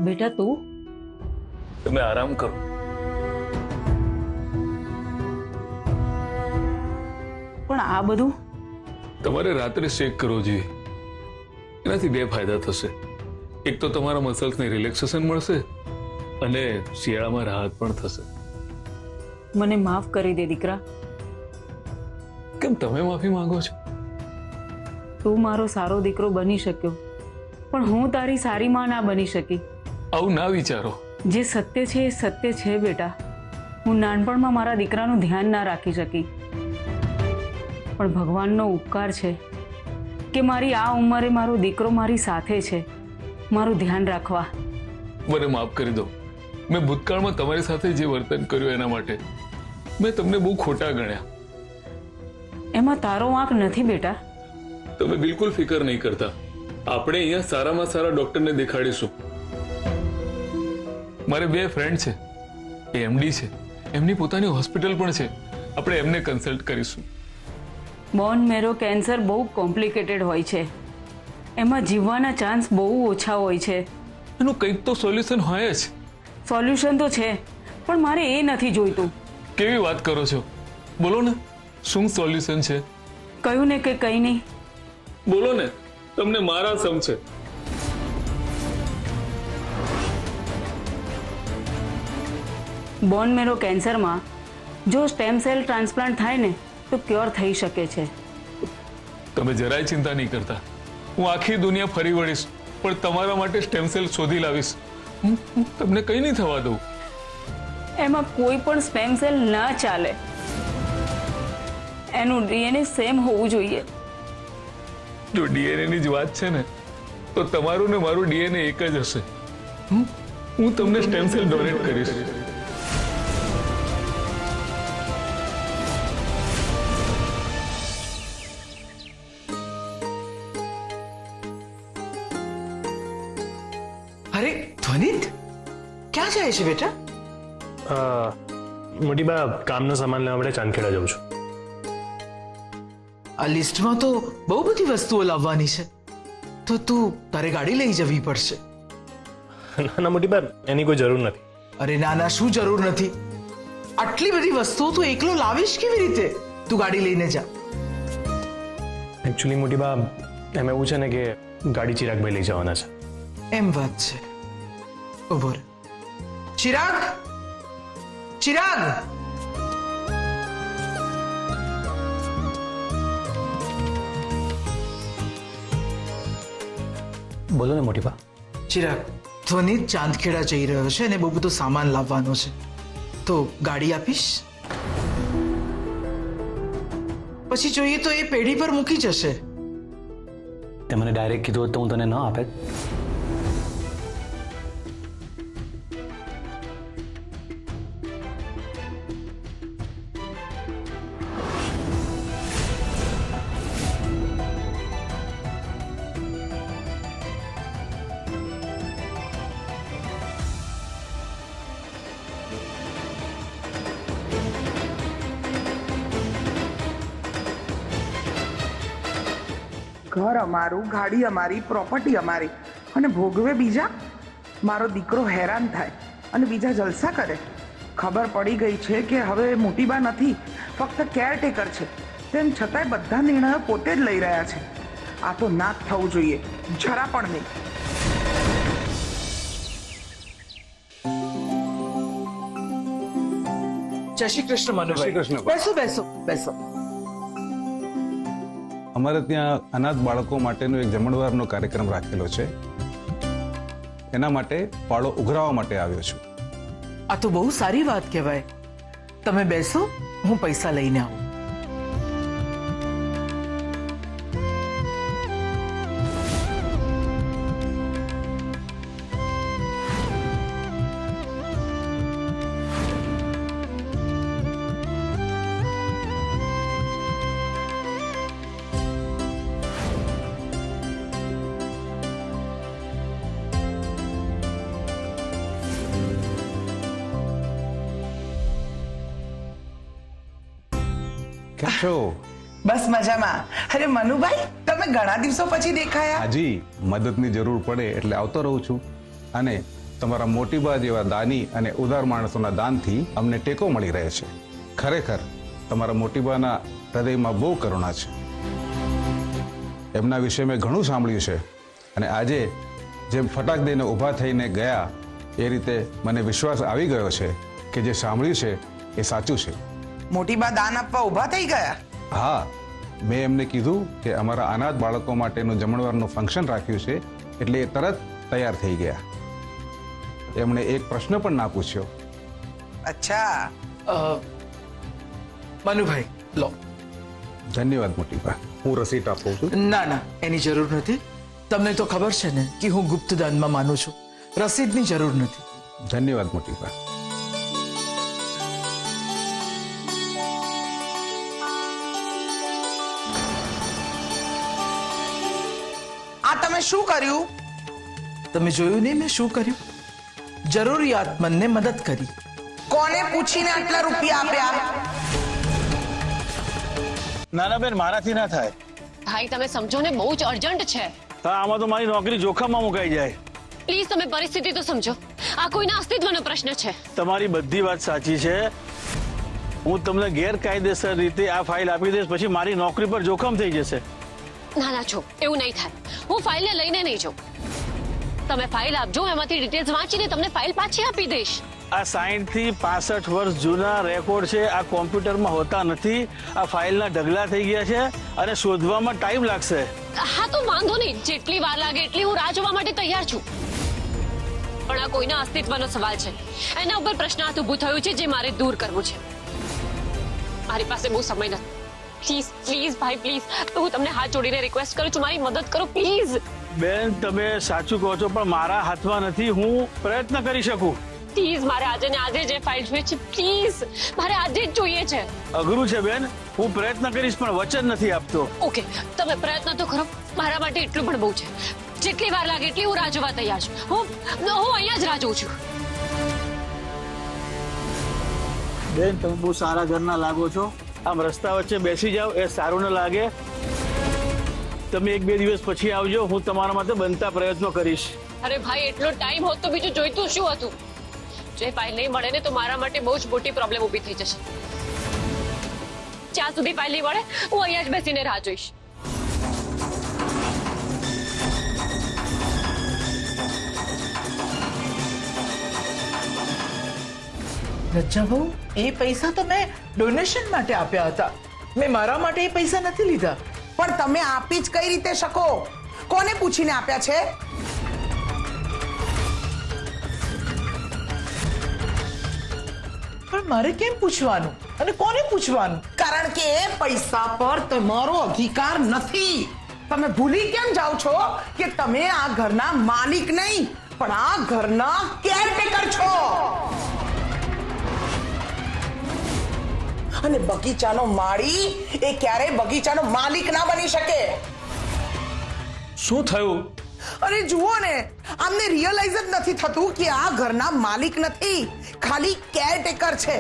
બેટા તું તમે આરામ કરો. પણ આ બધું તમારે રાત્રે શેક કરવો જોઈએ. એનાથી બે ફાયદા થશે. એક તો તમારા મસલ્સને રિલેક્સેશન મળશે અને શિયાળામાં રાહત પણ થશે. મને માફ કરી દે દીકરા. કેમ તમે માફી માંગો છો? તું મારો સારો દીકરો બની શક્યો, પણ હું તારી સારી માં ના બની શકી. આવું ના વિચારો. જે સત્ય છે એ સત્ય છે બેટા. હું નાનપણમાં મારા દીકરાનું ધ્યાન ના રાખી શકી, પણ ભગવાનનો ઉપકાર છે કે મારી આ ઉંમરે મારો દીકરો મારી સાથે છે, મારું ધ્યાન રાખવા. મને માફ કરી દો. મેં ભૂતકાળમાં તમારી સાથે જે વર્તન કર્યું એના માટે મેં તમને બહુ ખોટા ગણ્યા. એમાં તારો વાંક નથી બેટા. તમે બિલકુલ ફિકર નહીં કરતા. આપણે અહીંયા સારામાં સારા ડોક્ટરને દેખાડીશું. મારે બે ફ્રેન્ડ છે, એ એમડી છે, એમની પોતાની હોસ્પિટલ પણ છે. આપણે એમને કન્સલ્ટ કરીશું. બોન મેરો કેન્સર બહુ કોમ્પ્લિકેટેડ હોય છે, એમાં જીવવાના ચાન્સ બહુ ઓછા હોય છે. એનું કંઈક તો સોલ્યુશન હોય જ. સોલ્યુશન તો છે, પણ મારે એ નથી જોઈતું. કેવી વાત કરો છો? બોલો ને, શું સોલ્યુશન છે? કહ્યું ને કે કંઈ નહીં. બોલો ને, તમને મારા સમ છે. બોન મેરો કેન્સરમાં જો સ્ટેમ સેલ ટ્રાન્સપ્લાન્ટ થાય ને તો ક્યોર થઈ શકે છે. તમે જરાય ચિંતા નહીં કરતા. હું આખી દુનિયા ફરી વળીશ, પણ તમારા માટે સ્ટેમ સેલ શોધી લાવીશ. હું તમને કંઈ નહીં થવા દઉં. એમાં કોઈ પણ સ્ટેમ સેલ ના ચાલે. એનું ડીએનએ સેમ હોવું જોઈએ. જો ડીએનએ ની જ વાત છે ને, તો તમારું ને મારું ડીએનએ એક જ હશે. હું તમને સ્ટેમ સેલ ડોનેટ કરીશ. અરે ધ્વનિત, ક્યાં જાય છે બેટા? મોટી બા, કામનો સામાન લેવા માટે ચાંદખેડા જાઉં છું. આ લિસ્ટમાં તો બહુ બધી વસ્તુઓ લાવવાની છે, તો તું તારે ગાડી લઈ જવી પડશે. ના ના મોટી બા, એની કોઈ જરૂર નથી. અરે ના ના, શું જરૂર નથી? આટલી બધી વસ્તુઓ તું એકલો લાવીશ કેવી રીતે? તું ગાડી લઈને જા. એકચ્યુઅલી મોટી બા, એમ એવું છે ને કે ગાડી ચિરાગભાઈ લઈ જવાના છે. એમ વાત છે. ઉભો રહે. ચિરાગ, ચિરાગ! બોલો ને મોટી બા. ચિરાગ, ધ્વનિત ચાંદખેડા જઈ રહ્યો છે અને બહુ બધો સામાન લાવવાનો છે, તો ગાડી આપીશ? પછી જોઈએ તો એ પેઢી પર મૂકી જશે. તે મને ડાયરેક્ટ કીધું હોત તો હું તને ન આપે. ઘર અમારું, ગાડી અમારી, પ્રોપર્ટી અમારી, અને ભોગવે બીજા. મારો દીકરો હેરાન થાય અને બીજા જલસા કરે. ખબર પડી ગઈ છે કે હવે મોટીબા નથી, ફક્ત કેરટેકર છે. તેમ છતાંય બધા નિર્ણયો પોતે જ લઈ રહ્યા છે. આ તો ના જ થવું જોઈએ, જરા પણ નહીં. જય શ્રી કૃષ્ણ મનુભાઈ. બેસો બેસો બેસો. અમારે ત્યાં અનાથ બાળકો માટેનો એક જમણવારનો કાર્યક્રમ રાખેલો છે. એના માટે ફાળો ઉઘરાવવા માટે આવ્યો છું. આ તો બહુ સારી વાત કહેવાય. તમે બેસો, હું પૈસા લઈને આવું. કેમ છો? બસ મજામાં. અરે મનુભાઈ, તમે ઘણા દિવસો પછી દેખાયા. હાજી, મદદની જરૂર પડે એટલે આવતો રહું છું. અને તમારા મોટીબા જેવા દાની અને ઉદાર માણસોના દાનથી અમને ટેકો મળી રહે છે. ખરેખર તમારા મોટીબાના હૃદયમાં બહુ કરુણા છે. એમના વિશે મેં ઘણું સાંભળ્યું છે અને આજે જેમ ફટાક દઈને ઊભા થઈને ગયા એ રીતે મને વિશ્વાસ આવી ગયો છે કે જે સાંભળ્યું છે એ સાચું છે. મોટીબા દાન આપવા ઊભા થઈ ગયા? હા, મેં એમને કીધું કે અમારા અનાથ બાળકો માટેનું જમણવારનું ફંક્શન રાખ્યું છે એટલે એ તરત તૈયાર થઈ ગયા. એમણે એક પ્રશ્ન પણ ના પૂછ્યો. અચ્છા. મનુભાઈ લો. ધન્યવાદ મોટીબા. હું રસીદ આપું છું. ના ના, એની જરૂર નથી. તમને તો ખબર છે ને કે હું ગુપ્ત દાનમાં માનું છું. રસીદની જરૂર નથી. ધન્યવાદ મોટીબા. આ તમે શું કર્યું? તમે જોયું નહીં મેં શું કર્યું? જરૂરિયાતમંદને મદદ કરી. કોને પૂછીને આટલા રૂપિયા આપ્યા? ના ના બેન, મારાથી ના થાય. ભાઈ તમે સમજો ને, બહુ જ અર્જન્ટ છે. હા, આમાં તો મારી નોકરી જોખમમાં મુકાઈ જાય. પ્લીઝ તમે પરિસ્થિતિ તો સમજો. આ કોઈના અસ્તિત્વનો પ્રશ્ન છે. તમારી બધી વાત સાચી છે. હું તમને ગેરકાયદેસર રીતે આ ફાઇલ આપી દઈશ, પછી મારી નોકરી પર જોખમ થઈ જશે. ના ના છો, એવું નહીં થાય. હું ફાઇલને લઈને નહીં જાઉં. તમે ફાઇલ આપજો, એમાંથી ડિટેલ્સ વાંચીને તમને ફાઇલ પાછી આપી દઈશ. આ 60 થી 65 વર્ષ જૂના રેકોર્ડ છે. આ કોમ્પ્યુટરમાં હોતા નથી. આ ફાઇલના ઢગલા થઈ ગયા છે અને શોધવામાં ટાઈમ લાગશે. હા તો વાંધો નહીં, જેટલી વાર લાગે એટલી હું રાહ જોવા માટે તૈયાર છું. પણ આ કોઈના અસ્તિત્વનો સવાલ છે. એના ઉપર પ્રશ્નાર્થ ઊભું થયું છે જે મારે દૂર કરવું છે. મારી પાસે બહુ સમય નથી. પ્લીઝ પ્લીઝ ભાઈ પ્લીઝ, હું તમને હાથ જોડીને રિક્વેસ્ટ કરું છું, મારી મદદ કરો પ્લીઝ. બેન, તમે સાચું કહો છો, પણ મારા હાથમાં નથી. હું પ્રયત્ન કરી શકું. પ્લીઝ મારે આજે ને આજે જે ફાઇલ જોઈએ છે, પ્લીઝ મારે આજે જ જોઈએ છે. અઘરું છે બેન, હું પ્રયત્ન કરીશ પણ વચન નથી આપતો. ઓકે, તમે પ્રયત્ન તો કરો. મારા માટે એટલું પણ બહુ છે. જેટલી વાર લાગે એટલી હું રાહ જોવા તૈયાર છું. હું અહીંયા જ રાહ જોઉં છું. બેન, તમે બહુ સારા ઘરના લાગો છો. આમ રસ્તા વચ્ચે બેસી જાઓ એ સારું ન લાગે. તમે 1-2 દિવસ પછી આવજો, હું તમારા માટે બનતા પ્રયત્નો કરીશ. અરે ભાઈ, એટલો ટાઈમ હોત તો બીજું જોઈતું શું હતું? જે ફાઇલ નહીં મળે ને તો મારા માટે બહુ જ મોટી પ્રોબ્લેમ ઊભી થઈ જશે. જ્યાં સુધી ફાઇલ નહીં મળે હું અહીંયા જ બેસીને રાહ જોઈશ. લજ્જા બહુ, એ પૈસા તો મેં ડોનેશન માટે આપ્યા હતા. મેં મારા માટે એ પૈસા નથી લીધા. પણ તમે આપી જ કઈ રીતે શકો? કોને પૂછીને આપ્યા છે? પણ મારે કેમ પૂછવાનું અને કોને પૂછવાનું? કારણ કે એ પૈસા પર તમારો અધિકાર નથી. તમે ભૂલી કેમ જાઓ છો કે તમે આ ઘરના માલિક નહીં પણ આ ઘરના કેરટેકર છો? અને બગીચાનો માળી એ ક્યારેય બગીચાનો માલિક ના બની શકે. શું થયું? અરે જુઓ ને, આમને રિયલાઇઝ જ નથી થતું કે આ ઘરના માલિક નથી, ખાલી કેરટેકર છે.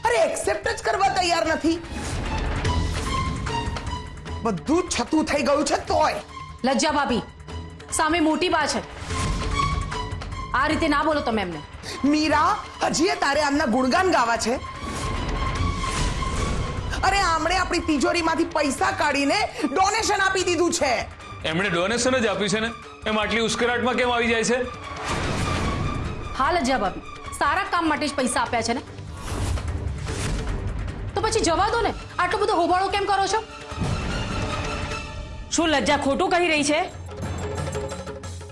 અરે એક્સેપ્ટ જ કરવા તૈયાર નથી. બધું છતું થઈ ગયું છે તોય. લજ્જા ભાભી, સામે મોટી બા છે. આ રીતે ના બોલો તમે એમને. મીરા, હજી તારે આમના ગુણગાન ગાવા છે? અરે આમણે આપણી તિજોરીમાંથી પૈસા કાઢીને ડોનેશન આપી દીધું છે. એમણે ડોનેશન જ આપ્યું છે ને, એમ આટલી ઉશ્કેરાટમાં કેમ આવી જાય છે? હા લજ્જા ભાભી, સારા કામ માટે જ પૈસા આપ્યા છે ને, તો પછી જવા દો ને. આટલો બધો હોબાળો કેમ કરો છો? શું લજ્જા ખોટું કહી રહી છે?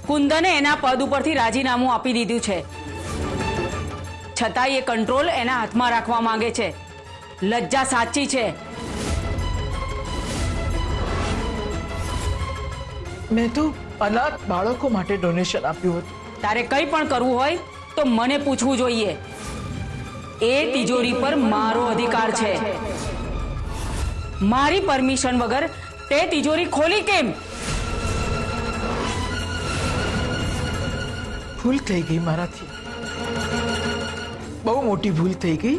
કુંદને એના પદ ઉપરથી રાજીનામું આપી દીધું છે, છતાંય એ કંટ્રોલ એના હાથમાં રાખવા માંગે છે. લજ્જા સાચી છે. મેં તો અનાથ બાળકો માટે ડોનેશન આપ્યું હતું. તારે કંઈ પણ કરવું હોય તો મને પૂછવું જોઈએ. એ તિજોરી પર મારો અધિકાર છે. મારી પરમિશન વગર તે તિજોરી ખોલી કેમ? ભૂલ થઈ ગઈ મારાથી, બહુ મોટી ભૂલ થઈ ગઈ.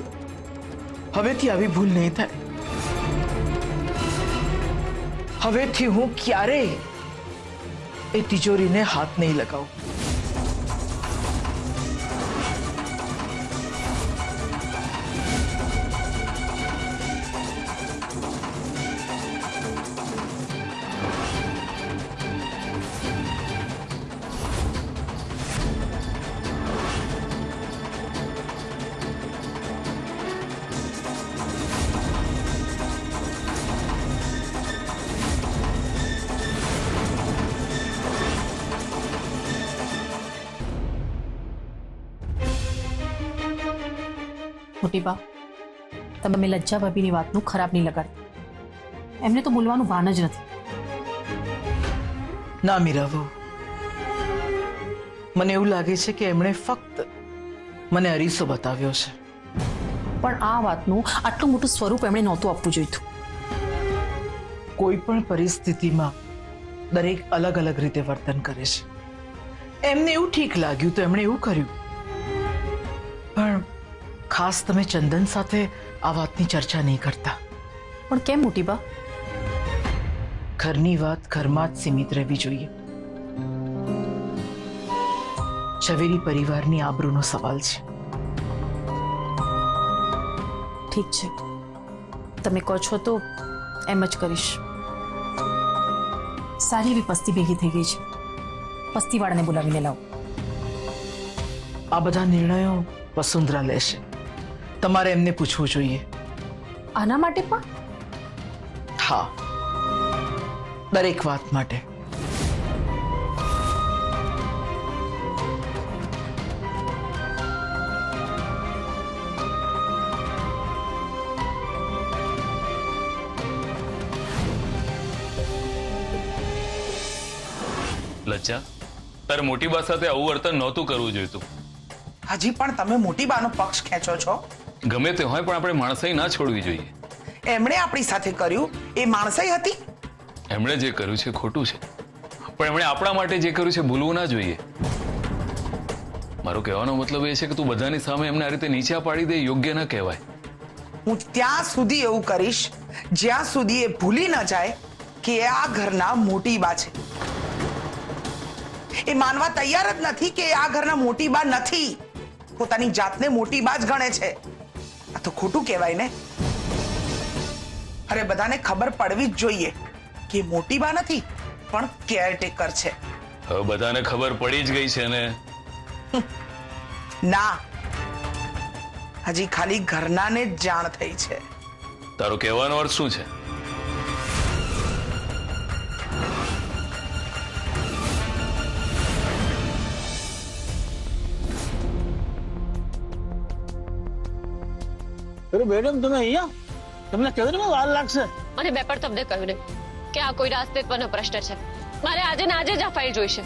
હવેથી આવી ભૂલ નહીં થાય. હવેથી હું ક્યારેય એ તિજોરીને હાથ નહીં લગાવું. મોટી બા, તમે લજ્જા ભાભીની વાતનું ખરાબ નહીં લગાડતા. એમને તો બોલવાનું ભાન જ નથી. ના મીરા વહુ, મને એવું લાગે છે કે એમણે ફક્ત મને અરીસો બતાવ્યો છે. પણ આ વાતનું આટલું મોટું સ્વરૂપ એમણે નહોતું આપવું જોઈતું. કોઈ પણ પરિસ્થિતિમાં દરેક અલગ અલગ રીતે વર્તન કરે છે. એમને એવું ઠીક લાગ્યું તો એમણે એવું કર્યું. પણ ખાસ તમે ચંદન સાથે આ વાતની ચર્ચા નહીં કરતા. પણ કેમ મોટી બા? ઘરની વાત ઘરમાં જ સીમિત રહેવી જોઈએ. ઝવેરી પરિવારની આબરૂનો સવાલ છે. ઠીક છે, તમે કહો છો તો એમ જ કરીશ. સારી એવી પસ્તી ભેગી થઈ ગઈ છે. પસ્તીવાળાને બોલાવીને લાવો. આ બધા નિર્ણયો વસુંધરા લેશે. તમારે એમને પૂછવું જોઈએ. આના માટે પણ? હા, દરેક વાત માટે. લજ્જા, તારે મોટી બા સાથે આવું વર્તન નહોતું કરવું જોઈતું. હજી પણ તમે મોટી બાનો પક્ષ ખેંચો છો. ગમે તે હોય પણ આપણે માણસાઈ ના છોડવી જોઈએ. એમણે આપણી સાથે કર્યું એ માણસાઈ હતી. એમણે જે કર્યું છે ખોટું છે, પણ એમણે આપણા માટે જે કર્યું છે ભૂલવું ના જોઈએ. મારો કહેવાનો મતલબ એ છે કે તું બધાની સામે એમને આ રીતે નીચા પાડી દે યોગ્ય ન કહેવાય. હું ત્યાં સુધી એવું કરીશ જ્યાં સુધી એ ભૂલી ન જાય કે એ આ ઘરના મોટી બા છે. એ માનવા તૈયાર જ નથી કે આ ઘરના મોટી બા નથી. પોતાની જાતને મોટી બા જ ગણે છે. આ તો ખોટું કહેવાય ને. અરે બધાને ખબર પડવી જ જોઈએ કે મોટી બા નથી પણ કેરટેકર છે. હવે બધાને ખબર પડી જ ગઈ છે ને. ના, હજી ખાલી ઘરનાને જ જાણ થઈ છે. તારો કહેવાનો અર્થ શું છે? અરે મેડમ, તમે અહીંયા? તમને કેવી વાર લાગશે? અને મેં પણ તમને કહ્યું ને કે આ કોઈના અસ્તિત્વનો પ્રશ્ન છે. મારે આજે ને આજે જ આ ફાઇલ જોઈશે.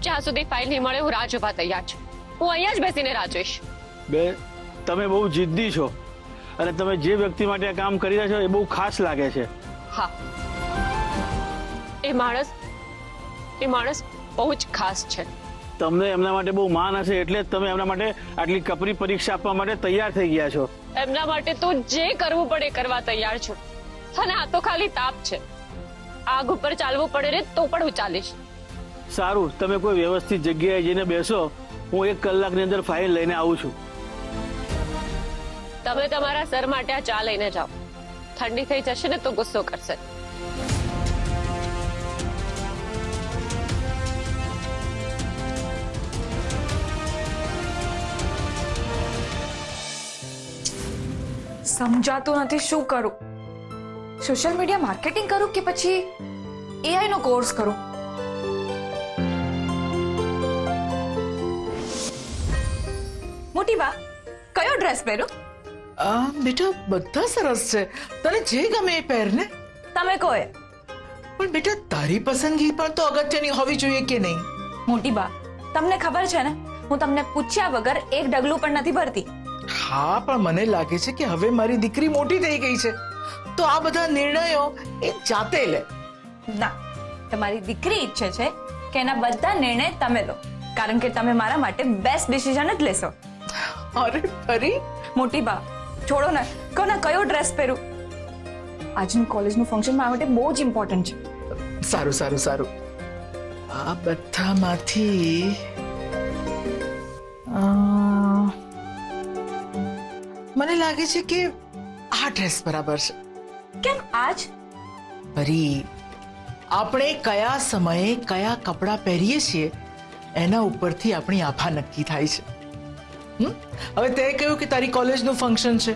જ્યાં સુધી ફાઇલ નહીં મળે હું રાહ જોવા તૈયાર છું. હું અહીંયા જ બેસીને રાહ જોઈશ. બે, તમે બહુ જિદ્દી છો અને તમે જે વ્યક્તિ માટે આ કામ કરી રહ્યા છો એ બહુ ખાસ લાગે છે. હા, એ માણસ બહુ જ ખાસ છે. તમને એમના માટે બહુ માન હશે એટલે જ તમે એમના માટે આટલી કપરી પરીક્ષા આપવા માટે તૈયાર થઈ ગયા છો. એમના માટે તો જે કરવું પડે કરવા તૈયાર છું. અને આ તો ખાલી તાપ છે. આગ ઉપર ચાલવું પડે ને તો પણ હું ચાલીશ. સારું, તમે કોઈ વ્યવસ્થિત જગ્યાએ જઈને બેસો. હું 1 કલાકની અંદર ફાઇલ લઈને આવું છું. તમે તમારા સર માટે આ ચા લઈને જાઓ. ઠંડી થઈ જશે ને તો ગુસ્સો કરશે. સમજાતું નથી શું કરું. સોશિયલ મીડિયા માર્કેટિંગ કરું કે પછી એઆઈ નો કોર્સ કરું. મોટી બા, કયો ડ્રેસ પહેરું? બેટા બધા સરસ છે. તને જે ગમે એ પહેરને. તમે કહો એ. પણ બેટા તારી પસંદગી પણ તો અગત્યની હોવી જોઈએ કે નહીં? મોટી બા, તમને ખબર છે ને હું તમને પૂછ્યા વગર એક ડગલું પણ નથી ભરતી. હા, પણ મને લાગે છે કે હવે મારી દીકરી મોટી થઈ ગઈ છે તો આ બધા નિર્ણયો એ જાતે લે. ના, તમારી દીકરી ઈચ્છે છે કે એના બધા નિર્ણય તમે લો, કારણ કે તમે મારા માટે બેસ્ટ ડિસિઝન જ લેશો. અરે ફરી? મોટી બા છોડો ને, કહો ને કયો ડ્રેસ પહેરું. આજનું કોલેજનું ફંક્શન મારા માટે બહુ જ ઇમ્પોર્ટન્ટ છે. સારું સારું સારું. આ બધામાંથી મને લાગે છે કે આ ડ્રેસ બરાબર છે. કેમ આજ? પરી, આપણે કયા સમયે કયા કપડાં પહેરીએ છીએ એના ઉપરથી આપણી આભા નક્કી થાય છે. હવે તે કહ્યું કે તારી કોલેજનું ફંક્શન છે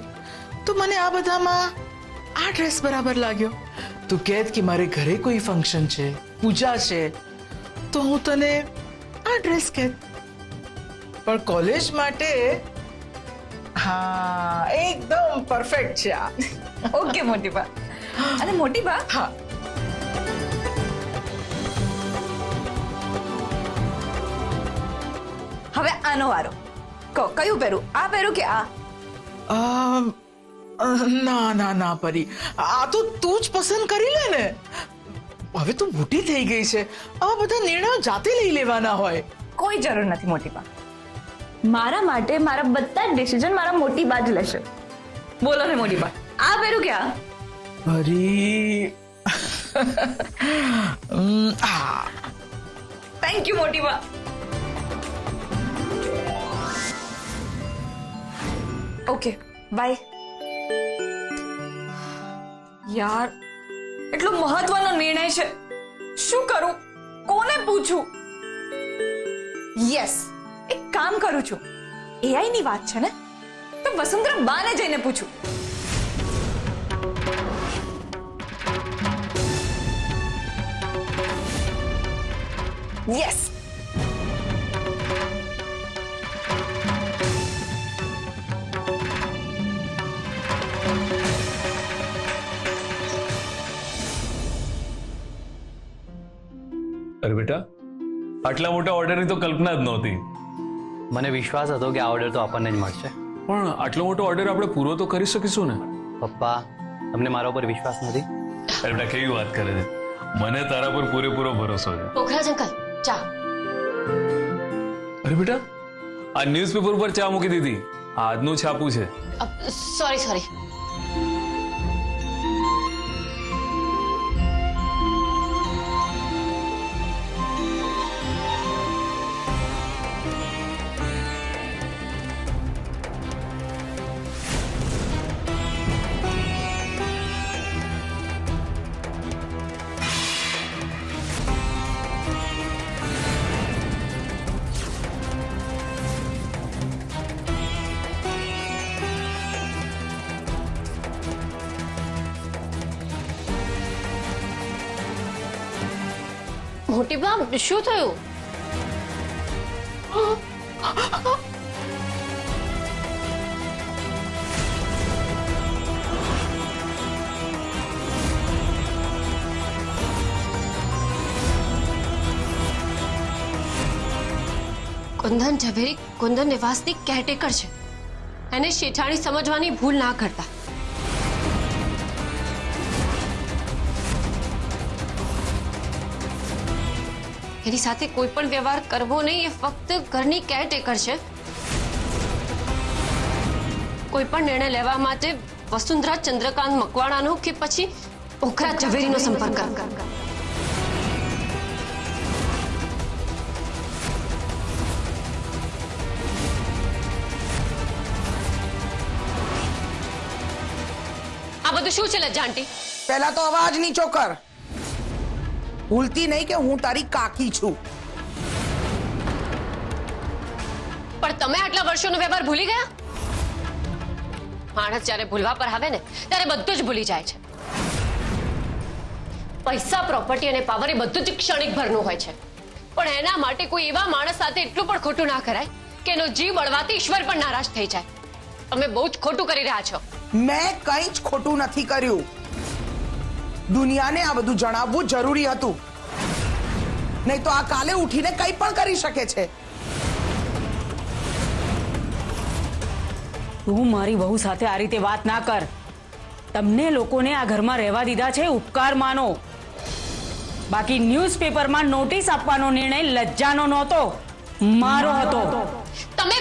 તો મને આ બધામાં આ ડ્રેસ બરાબર લાગ્યો. તું કહેત કે મારે ઘરે કોઈ ફંક્શન છે, પૂજા છે, તો હું તને આ ડ્રેસ કહેત. પણ કોલેજ માટે હા એકદમ પરફેક્ટ છે આ. ઓકે મોટી બા. અને મોટી બા, હા હવે આનો વારો. કહો કયું પહેરું? આ પહેરું કે આ? અમ, ના ના ના પરી, આ તો તું જ પસંદ કરી લે ને. હવે તું મોટી થઈ ગઈ છે, આ બધા નિર્ણયો જાતે લઈ લેવાના હોય. કોઈ જરૂર નથી મોટી બા. મારા માટે મારા બધા ડિસિઝન મારા મોટી બા જ લેશે. બોલો ને મોટી બા, આ પહેરું કે આ? પરી આ થેન્ક યુ મોટી બા. Okay bye. યાર એટલો મહત્વનો નિર્ણય છે, શું કરું, કોને પૂછું? યસ, એક કામ કરું છું. એઆઈ ની વાત છે ને, તો વસુંધરા બાને જઈને પૂછું. યસ. અરે બેટા, આટલા મોટા ઓર્ડરની તો કલ્પના જ નહોતી. મને વિશ્વાસ હતો કે આ ઓર્ડર તો આપણને જ મળશે. પણ આટલો મોટો ઓર્ડર આપણે પૂરો તો કરી શકીશું ને? પપ્પા, તમને મારા ઉપર વિશ્વાસ નથી? અરે બેટા, કેવી વાત કરે છે. મને તારા પર પૂરેપૂરો ભરોસો છે. પોખરાજ અંકલ, ચા. અરે બેટા, આ ન્યૂઝપેપર પર ચા મૂકી દીધી. આ આજનું છાપું છે. સોરી. મોટી બા, શું થયું? કુંદન ઝવેરી કુંદન નિવાસની કેરટેકર છે. એને શેઠાણી સમજવાની ભૂલ ના કરતા. એની સાથે કોઈ પણ વ્યવહાર કરવો નહીં. એ ફક્ત ઘરની કેરટેકર છે. કોઈ પણ નિર્ણય લેવા માટે વસુંધરા ચંદ્રકાંત મકવાણાનો કે પછી પોખરાજ ઝવેરીનો સંપર્ક કરો. આ બધું શું છે લજ્જાંટી? પહેલા તો અવાજ નીચો કર. ભૂલતી નહીં કે હું તારી કાકી છું. પણ તમે આટલા વર્ષોનો વ્યવહાર ભૂલી ગયા? માણસ જ્યારે ભૂલવા પર આવે ને ત્યારે બધું જ ભૂલી જાય છે. પૈસા, પ્રોપર્ટી અને પાવર એ બધું જ ક્ષણિક ભરનું હોય છે. પણ એના માટે કોઈ એવા માણસ સાથે એટલું પણ ખોટું ના કરાય કે એનો જીવ બળવાથી ઈશ્વર પણ નારાજ થઈ જાય. તમે બહુ જ ખોટું કરી રહ્યા છો. મેં કંઈ જ ખોટું નથી કર્યું. દુનિયાને આ બધું જણાવવું જરૂરી હતું, નહીં તો આ કાલે ઉઠીને કંઈ પણ કરી શકે છે. તું મારી વહુ સાથે આ રીતે વાત ના કર. તમને લોકોને આ ઘરમાં રહેવા દીધા છે ઉપકાર માનો. બાકી ન્યૂઝપેપરમાં નોટિસ આપવાનો નિર્ણય લજ્જાનો નહોતો, મારો હતો. તમે